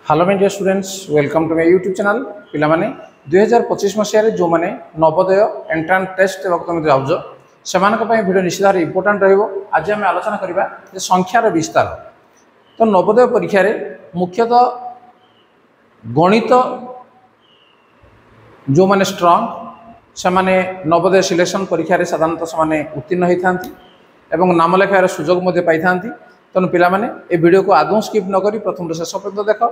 Hello my dear students welcome to my YouTube channel पिला माने 2025 मसीह जो माने नवोदय एंट्रांस टेस्ट देवाक तुम जाउज सेमानक पय वीडियो निश्चित भाव इंपोर्टेंट रहइबो। आज हम आलोचना करिबा जे संख्यार विस्तार। तो नवोदय परीक्षा रे मुख्यतः गणित जो माने स्ट्रांग से माने नवोदय सिलेक्शन परीक्षा रे साधारणतः से माने उत्तीर्ण होई थांती एवं नाम लेखार सुजोग मध्ये पाई थांती। तेणु पिला माने ए वीडियो को आदौ स्किप न करी प्रथम शेष पर्यंत देख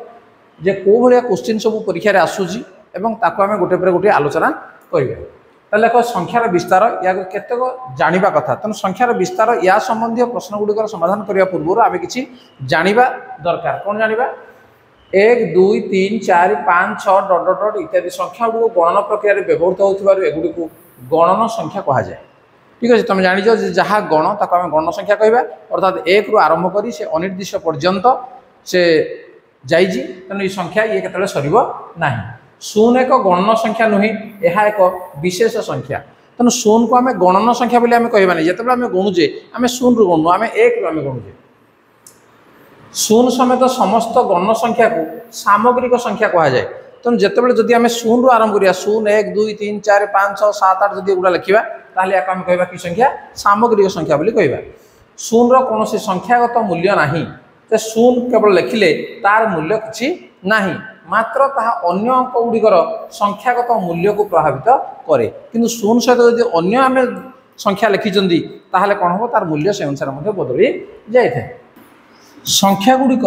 जे को भाया क्वेश्चन सब परीक्षा आसूची एवं ताको आमे गोटे पर गोटे आलोचना करिबा। ताले देख संख्यार विस्तार या केतेक जानिबा कथा। तेणु संख्यार विस्तार या संबंधी प्रश्न गुडिकर समाधान करिया पूर्व आमे किछि जानिबा दरकार। कोन जानिबा 1 2 3 4 5 6 डॉट डॉट डॉट इत्यादि संख्या गुडी गणना प्रक्रिया रे व्यवहृत होथिबारु एगुडी को गणना संख्या कहा जाय। ठीक है, तुम जान जहाँ गण ताको आम गण संख्या कहवा अर्थात 1 रु आरंभ करी से अनिर्दिष्ट पर्यंत से जाइजी। तेणु संख्या ये केतले सरिबो नाही। शून्य एक गणन संख्या नुहे, यह एक विशेष संख्या। तेणु शून्य को आम गणन संख्या बोली आम कहबानी। जिते आम गणुचे आम शून्य रु गणु आम 1 रु आम गणुचे। शून्य समेत समस्त गणन संख्या को सामग्रिक संख्या कहा जाए। तेणु जितेबाला जदि आम शून्य रु आरंभ करिया 0 1 2 3 4 5 6 7 8 जदि एगुड़ा लिखा ताहले याक आम कहबा कि संख्या सामग्रिक संख्या बोली कहबा। शून्य रो कौन संख्यागत मूल्य नाही। तो शून्य केवल लिखिले तार मूल्य किछि नाही, मात्र ताहा अन्य अंक गुड़िकर संख्यागत मूल्य को प्रभावित करे। किंतु शून्य सहित जदि अन्य आम संख्या लिखिचंदी ताहले कोन हो तार मूल्य से अनुसार मध्ये बदली जाय थाए। संख्या गुड़िक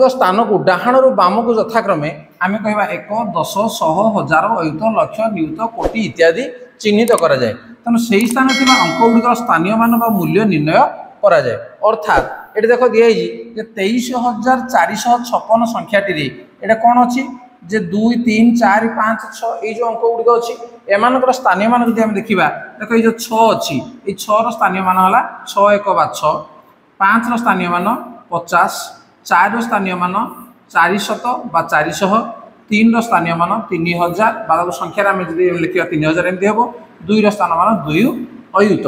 स्थान को डाहाण रु बाम को यथाक्रमे आम कह 1 10 100 1000 अयुत लक्ष नियुत कोटि इत्यादि चिन्हित करा जाए। तेणु से ही स्थान थी अंक गुड़िक स्थानीय मान बा मूल्य निर्णय करा जाए। अर्थात ये देख दिखाई 23456 संख्याटी ये कौन अच्छी जे 2 3 4 5 6 ये जो अंक गुड़िक अच्छी एम स्थानीय मान जब देखा देख ये जो 6 अच्छी ये 6 स्थानीय मान है 6 1 ବା 6, 5 स्थानीय मान 50, 4 स्थानीय मान 400 बा 400, 3 स्थानीय मान 3000 बा संख्यार आम लिखा 3000 एमती हम 2 स्थान मान 2 अयुत।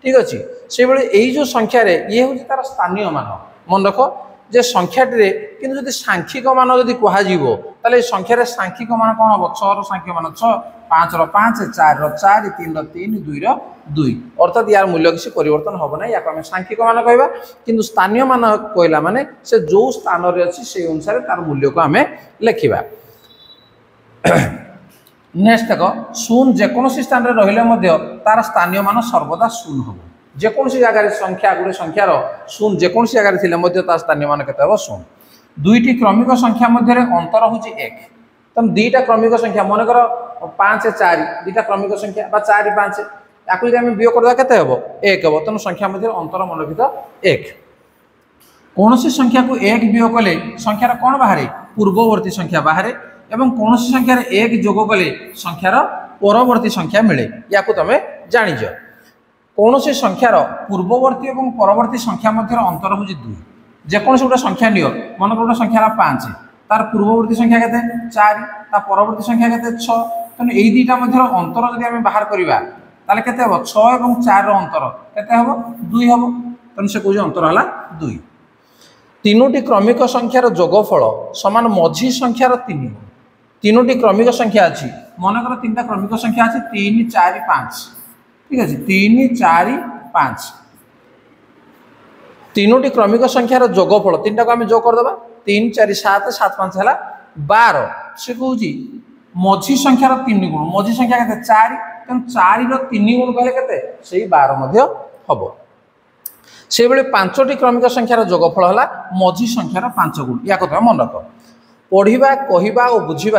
ठीक अच्छे से यही जो संख्यार ये हूँ तार स्थानीय मान। मन रख जे संख्याटी कि जब सांख्यिक मान जब कह संख्यार सांख्यिक मान कौन हम 6 सांख्यिक मान 6, 5 5, 4 4, 3 3, 2 2 अर्थात यार मूल्य किसी परिवर्तन हम ना। या आम सांख्यिक मान कहवा कि स्थानीय मान कहला माने से जो स्थान रे अच्छी से अनुसार तार मूल्य को आम लिखा। नेक्स्ट देख शून्य जेकोसी स्थान रे रहिले मध्य तार स्थानीय मान सर्वदा शून्य हम। जेकोसी जगह संख्या गोटे संख्यार शून्य जेकोसी जगह थिले मध्य तार स्थानीय मान केते हो शून्य। दुईटी क्रमिक संख्या मध्य अंतर होची 1। तेणु दुईटा क्रमिक संख्या मनकर 5 4 दुईटा क्रमिक संख्या बा 4 5 याकु यदि आम वियोग करदा केते हो 1 हो। तेणु संख्या मध्य अंतर मनोभित 1। कौन सी संख्या को 1 वियोग कले संख्यार कौन बाहर पूर्ववर्ती संख्या बाहर एवं कौन सी संख्यार 1 जोग कले संख्यार परवर्ती संख्या मिले। या तुम जानिज कौन सी संख्यार पूर्ववर्ती और परवर्ती संख्या मध्य अंतर हूँ 2। जेकोसी गोटे संख्या नियो मन गोटे संख्यार 5 तार पूर्ववर्ती संख्या के 4 तार परवर्ती संख्या के 6। तेणु यही दुईटा मध्य अंतर जब आम बाहर करवा ताले केते हबो 6 और 4 अंतर केते हबो 2 हबो। तेणु से कौन अंतर है 2। तीनोटी क्रमिक संख्यार जोगफल समान मझी संख्यार 3 गुण। तीनोटी क्रमिक संख्या अच्छी मनकर 3टा क्रमिक संख्या अच्छी 3 4 5। ठीक है 3 4 5 तीनोटी क्रमिक संख्यार जोगफल 3टा को आम जोग करदे 3 4 7 7 5 है 12। से कौन मझी संख्यार 3 गुण मझी संख्या के 4 तेणु 4 रो 3 गुण कहले के से 12 हम। से बेले 5टी क्रमिक संख्यार जोगफल है मझी संख्यार 5 गुण। या कथा मन रख पढ़ा कहवा और बुझे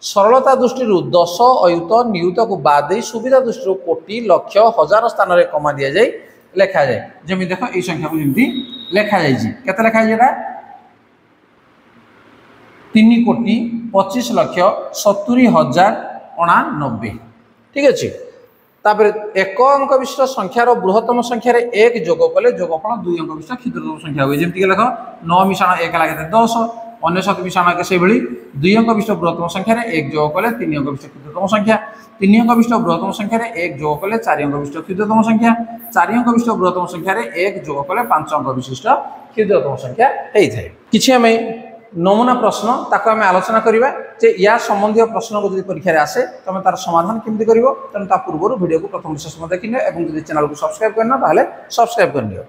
सरलता दृष्टि 10 अयुत नियुत को बाद सुविधा दृष्टि कोटि लक्ष हजार स्थान में कमा दि जाए लिखा जाए। जमी देख ये संख्या को जमी लिखा जाते लिखा जाए 3 कोटि 25 लक्ष 70,090। ठीक अच्छे तापर एक अंक विशिष्ट संख्यार बृहत्तम संख्यार 1 जोग कले जोगफल 2 अंक विशिष्ट क्षुद्रतम संख्या हुए। जमीक लिख 9 मिशाण 1 लगे 10, अन्य शत भी सामाक से भली 2 अंक विशिष्ट बृहत्तम संख्या रे 1 जोग कले 3 अंक विशिष्ट क्षुद्रतम संख्या 3 अंक विशिष्ट बृहत्तम संख्या रे 1 जोग कले 4 अंक विशिष्ट क्षुद्रतम संख्या 4 अंक विशिष्ट बृहत्तम संख्या रे 1 जोग कले 5 अंक विशिष्ट क्षुद्रतम संख्या हेई थाए। किछि हमें नमूना प्रश्न ताको आम आलोचना करिबा जे या संबंधी प्रश्न को जदि परीक्षा रे आसे तमे तार समाधान केमति करिवो तने ता पूर्व वीडियो को प्रथम विशेष में देखिने एवं जदि चैनल को सब्सक्राइब करना ताले सब्सक्राइब करनियो।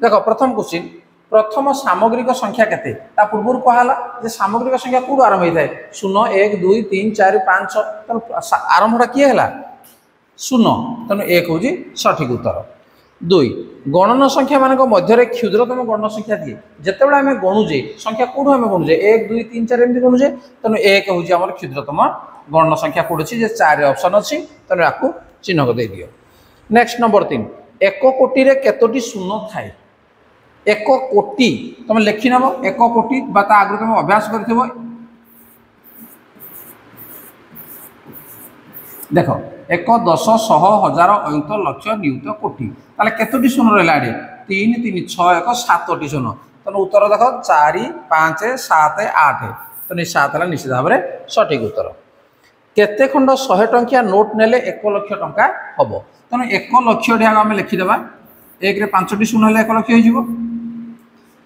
देखो प्रथम क्वेश्चन प्रथम सामग्रिक संख्या केते ता पूर्व कहला जे सामग्रिक संख्या कोड आरंभ होई थाए 0 1 2 3 4 5 6 तने आरंभटा किए हला 0 तने 1 होजी सठिक उत्तर। 2 गणन संख्या मानक मध्य क्षुद्रतम गणन संख्या दिए जितेबाला आम गणुजे संख्या कौट आम गणुजे 1 2 3 4 एमती गणुजे तेणु 1 हूँ आम क्षुद्रतम गणन संख्या कौट अच्छी 4 ऑप्शन अच्छी तेणु आपको चिन्ह दे दियो। नेक्स्ट नंबर 3 1 कोटी रे केतोटी शून्य थाए 1 कोटी तुम लिखि नब 1 कोटी बा आगु तुम अभ्यास कर देख 1 10 100 1000 अयुत लक्ष नियुत कोटी ताले केतोटी शून्य रहा 3 3 6 1 7टी शून्य तेणु उत्तर देख 4 5 7 8 तेणु 7 है निश्चित भाव में सठिक उत्तर। केते खंड 100 टंकिया नोट नेले 1 लाख टंका हम तेणु 1 लाख ढाग आम लिखिदेवा 1 रे 5टी शून्य 1 लाख हो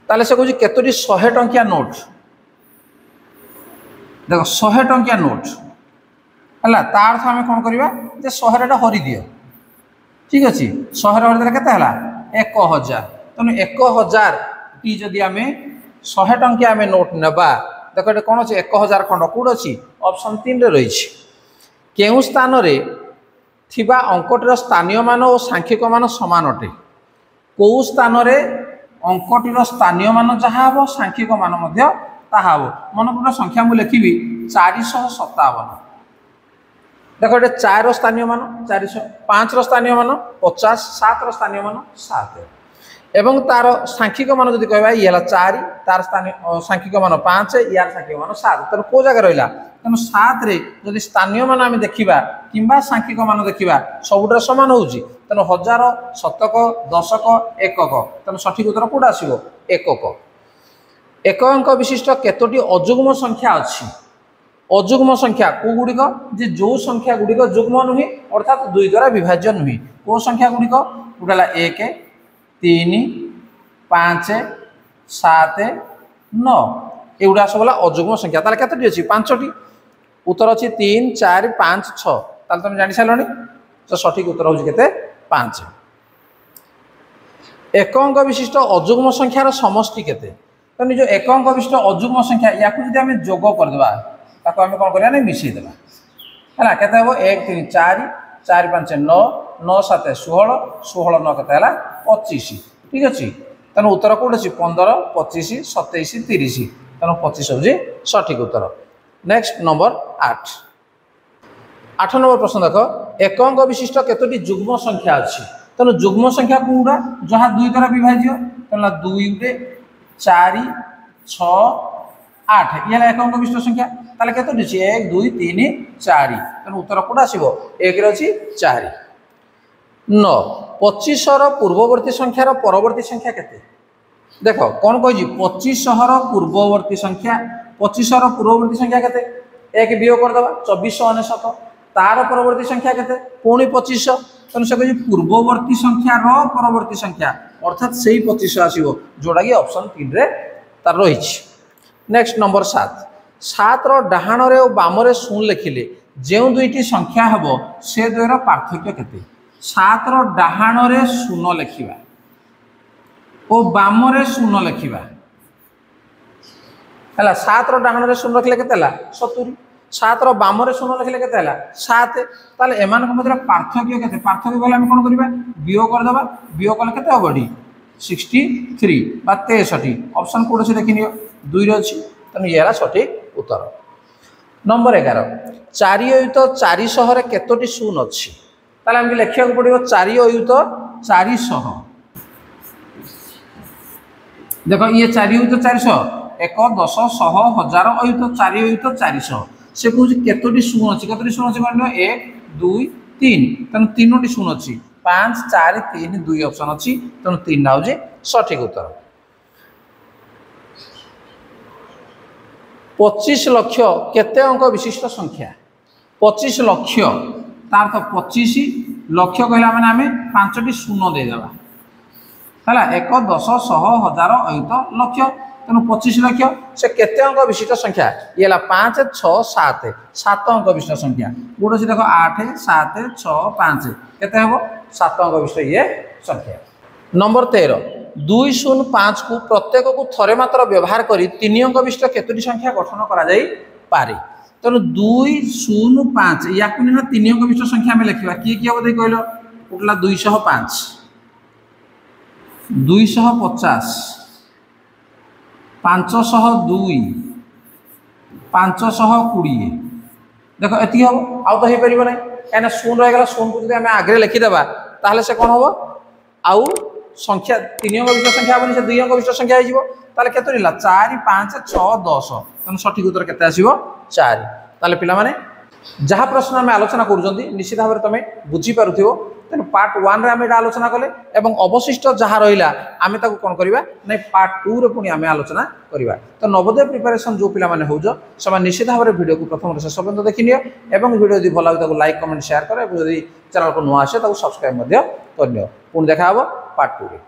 ताले से कहूँ केतोटी 100 टंकिया नोट देख 100 टंकिया नोट है तार आम कौन करवा 100 हरी दियो ठीक अच्छे 100 हरिदे के 1000 तेणु 1000 टी जदि आम 100 टंकिया आम नोट नेबा देख ये कौन अच्छे 1000 खंड कौट अच्छी ऑप्शन 3 रे रही केउ स्थान रे थिबा अंकटीर स्थानीय मान और सांख्यिक मान समान अटे कौ स्थान रे अंकटीर स्थानीय मान जहाँ हम सांख्यिक मान ताहा हम मन गोटे संख्या मुझे लिखी 457 देख ये 4 स्थानीय मान 400 5 स्थानीय मान 50 7 स्थानीय मान 7 एवं तार सांख्यिक मान जब कह ये 4 तार स्थानीय सांख्यिक मान 5 यार सांख्यिक मान 7 तेना कौ जगह रहा तेणु 7 रे जब स्थानीय मान आम देखा कि सांख्यिक मान देखा सबुटा सामान हो तेणु 1000 शतक दशक एकक तेणु सठिक उत्तर कौट आसो एकक। 1 अंक विशिष्ट केतोटी अजुग्म संख्या अच्छी अजुग्म संख्या कौ गुड़िक जे जो संख्या गुड़िक जुग्म नुहे अर्थात 2 द्वारा विभाज्य नुहे कौ संख्या गुड़िक गोटे 1 3 5 7 9 एगुड़ा सब अजुग्म संख्या ताले केतोटी अच्छी 5टी उत्तर अच्छी 3 4 5 6 ताले तुम जानी सारे तो सठिक उत्तर हूँ के 5। 1 अंक विशिष्ट अजुग्म संख्यार समष्टि केते तेणु जो 1 अंक विशिष्ट अजुग्म संख्या या जब जोग करदे ताको आम कौन करवा मिसईदे है के 1 3 4 4 5 9 9 7 16 16 9 के 25 ठीक अच्छे तेणु उत्तर कौट अच्छी 15 25 27 30 तेणु 25 हूँ सठिक उत्तर। नेक्स्ट नंबर 8 नंबर प्रश्न देख 1 अंक विशिष्ट केतोटी जुग्म संख्या अच्छी तेणु जुग्म संख्या कौटा जहाँ 2 द्वारा विभाज्य तेना 2 × 4 6 8 ये 1 अंक विशिष्ट संख्या ताले केतोटी अच्छी 1 2 3 4 तेणु उत्तर कौट आसो 1 अच्छी 4। 9 25 पूर्ववर्ती संख्यार परवर्ती संख्या केते देख कौन कही 25 पूर्ववर्ती संख्या 25 पूर्ववर्ती संख्या केते 1 वियोग करदे 2499 तार परवर्ती संख्या केते पुणी 25 तेणु से कही पूर्ववर्ती संख्यार परवर्ती संख्या अर्थात से 25 आसो जोटा कि ऑप्शन 3 रे तार रही। नेक्स्ट नंबर 7 डाहाण और बाम शून्य लिखिले जो 2टी संख्या हम से 2 पार्थक्य केते 7 डाहाण शून्य लिखा और बाम शून्य लिखा है 7 डाहाण शून्य लिखले के 70 7 बाम शून्य लिखले के 7 ताले एमान मध्य पार्थक्य के पार्थक्य गले आम कौन करवा वियोग करदे वियोग कले के हम 63 बा 63 ऑप्शन कौन अच्छे देखिए 2 अच्छी तेणु ये सठिक उत्तर। नंबर 11 4 अयुत 400 केतोटी शून्य अच्छी ताले आमको लिखा पड़ो 4 अयुत 400 देख ये 4 अयुत 400 1 10 100 1000 अयुत 4 अयुत 400 से कौन केतोटी शून्य अच्छी केतोटी शून्य अच्छी कौन 1 2 3 तेणु 3टी शून्य अच्छी 5 4 3 2 ऑप्शन अच्छी तेणु 3 हूँ सठिक उत्तर। 25 लक्ष केते अंक विशिष्ट संख्या 25 लक्ष तार तो 25 लक्ष कहला माने आमे 5टी शून्य दे देबा हला 1 10 100 1000 अयुत लक्ष तेणु 25 लक्ष से केते अंक विशिष्ट संख्या ये 5 6 7 7 अंक विशिष्ट संख्या गुड़ से देखो 8 7 6 5 केते हबो 7 अंक विशिष्ट ये संख्या। नंबर 13 205 को प्रत्येक को थरे मात्र व्यवहार करी 3 अंक विशिष्ट केतोटी संख्या गठन करा जाई पारे तेणु 205 या 3 अंक विशिष्ट संख्या में लिखा किए किए बोधे कहल उठला 205 250 502 520 देख एति हम आउ तो हो पार ना कहीं शून रहीगला शून को जब आगे लिखिदेबा ताहले से कौन हम आउ संख्या 3 अंक विशिष्ट संख्या हेनी से 2 अंक विशिष्ट संख्या हो ताले केते रहा 4 5 6 10 तेणु सठिक उत्तर केते आसीबो 4 ताले पिला माने जहाँ प्रश्न आम आलोचना कर निश्चित भाव में तुम बुझीपार तेणु पार्ट 1 रे आम आलोचना कले एवं अवशिष्ट जहाँ रहा आम कौन करवा ना पार्ट 2 रे पुणी आम आलोचना करवा। तो नवोदय प्रिपरेशन जो पिला माने होउजो से निश्चित भाव में वीडियो को प्रथम शेष पर्यंत देखि नियो एवं वीडियो यदि भल लगे लाइक कमेंट शेयर कर चैनल को नुआ आसे सब्सक्राइब कर नियो पुणी देखा पार्ट 2 रे।